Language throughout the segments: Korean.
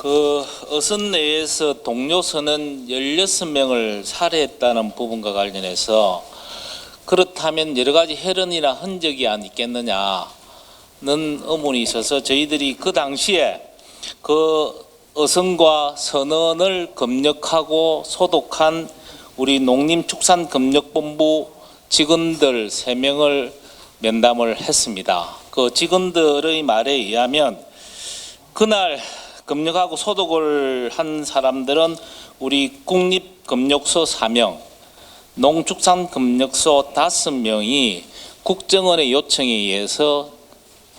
어선 내에서 동료 선원 16명을 살해했다는 부분과 관련해서 그렇다면 여러 가지 혈흔이나 흔적이 안 있겠느냐는 의문이 있어서 저희들이 그 당시에 그 어선과 선원을 검역하고 소독한 우리 농림축산검역본부 직원들 3명을 면담을 했습니다. 그 직원들의 말에 의하면 그날 검역하고 소독을 한 사람들은 우리 국립검역소 4명, 농축산검역소 5명이 국정원의 요청에 의해서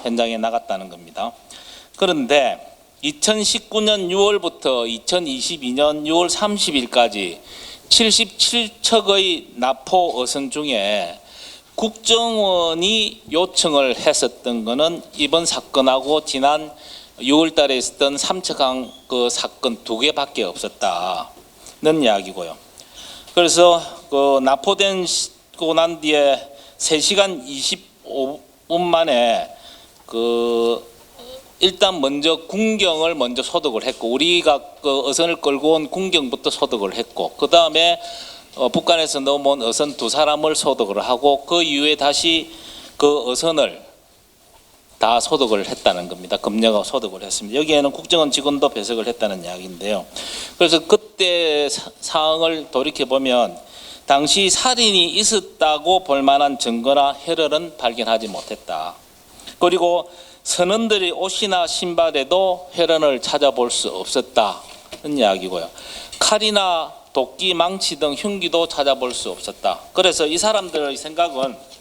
현장에 나갔다는 겁니다. 그런데 2019년 6월부터 2022년 6월 30일까지 77척의 납포 어선 중에 국정원이 요청을 했었던 것은 이번 사건하고 지난 6월 달에 있었던 삼척항 그 사건 2개밖에 없었다는 이야기고요. 그래서 그 납포되고 난 뒤에 3시간 25분 만에 일단 먼저 군경을 먼저 소독을 했고, 우리가 그 어선을 끌고 온 군경부터 소독을 했고, 그 다음에 북한에서 넘어온 어선 2사람을 소독을 하고, 그 이후에 다시 그 어선을 다 소독을 했다는 겁니다. 검역하고 소독을 했습니다. 여기에는 국정원 직원도 배석을 했다는 이야기인데요. 그래서 그때 상황을 돌이켜보면 당시 살인이 있었다고 볼 만한 증거나 혈흔은 발견하지 못했다. 그리고 선원들의 옷이나 신발에도 혈흔을 찾아볼 수 없었다는 이야기고요. 칼이나 도끼, 망치 등 흉기도 찾아볼 수 없었다. 그래서 이 사람들의 생각은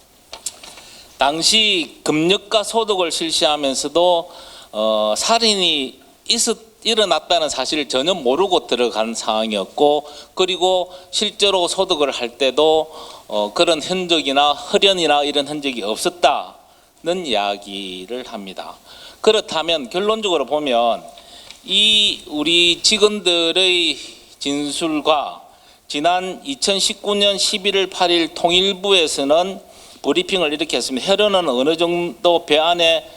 당시 검역과 소독을 실시하면서도 살인이 일어났다는 사실을 전혀 모르고 들어간 상황이었고, 그리고 실제로 소독을 할 때도 그런 흔적이나 혈흔이나 이런 흔적이 없었다는 이야기를 합니다. 그렇다면 결론적으로 보면 이 우리 직원들의 진술과 지난 2019년 11월 8일 통일부에서는 브리핑을 이렇게 했습니다. 혈흔은 어느 정도 배 안에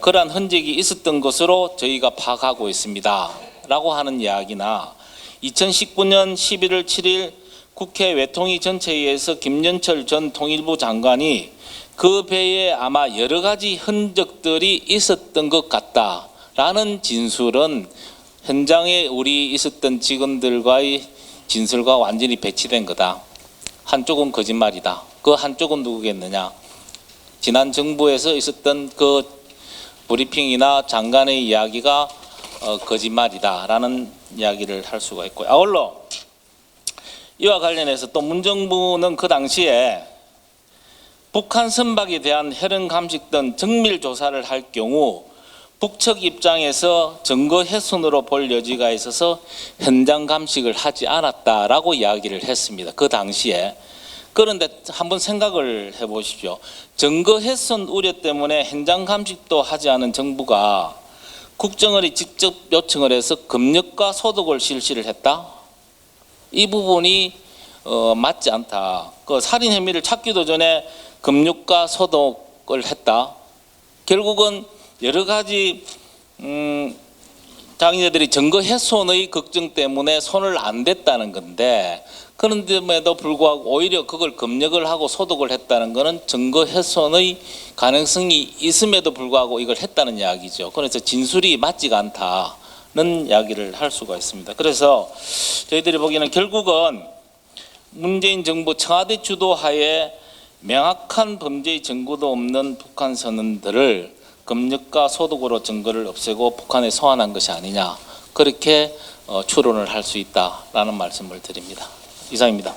그러한 흔적이 있었던 것으로 저희가 파악하고 있습니다 라고 하는 이야기나, 2019년 11월 7일 국회 외통위 전체회의에서 김연철 전 통일부 장관이 그 배에 아마 여러 가지 흔적들이 있었던 것 같다라는 진술은 현장에 우리 있었던 직원들과의 진술과 완전히 배치된 거다. 한쪽은 거짓말이다. 그 한쪽은 누구겠느냐? 지난 정부에서 있었던 그 브리핑이나 장관의 이야기가 거짓말이다라는 이야기를 할 수가 있고요. 아울러 이와 관련해서 또 문정부는 그 당시에 북한 선박에 대한 혈흔 감식 등 정밀 조사를 할 경우 북측 입장에서 증거 훼손으로 볼 여지가 있어서 현장 감식을 하지 않았다라고 이야기를 했습니다. 그 당시에. 그런데 한번 생각을 해보십시오. 증거 훼손 우려 때문에 현장 감식도 하지 않은 정부가 국정원이 직접 요청을 해서 검역과 소독을 실시를 했다? 이 부분이 맞지 않다. 그 살인 혐의를 찾기도 전에 검역과 소독을 했다. 결국은 여러 가지 장인들이 증거 훼손의 걱정 때문에 손을 안 댔다는 건데, 그런데도 불구하고 오히려 그걸 검역을 하고 소독을 했다는 것은 증거 훼손의 가능성이 있음에도 불구하고 이걸 했다는 이야기죠. 그래서 진술이 맞지가 않다는 이야기를 할 수가 있습니다. 그래서 저희들이 보기에는 결국은 문재인 정부 청와대 주도하에 명확한 범죄의 증거도 없는 북한 선원들을 검역과 소독으로 증거를 없애고 북한에 소환한 것이 아니냐, 그렇게 추론을 할 수 있다라는 말씀을 드립니다. 이상입니다.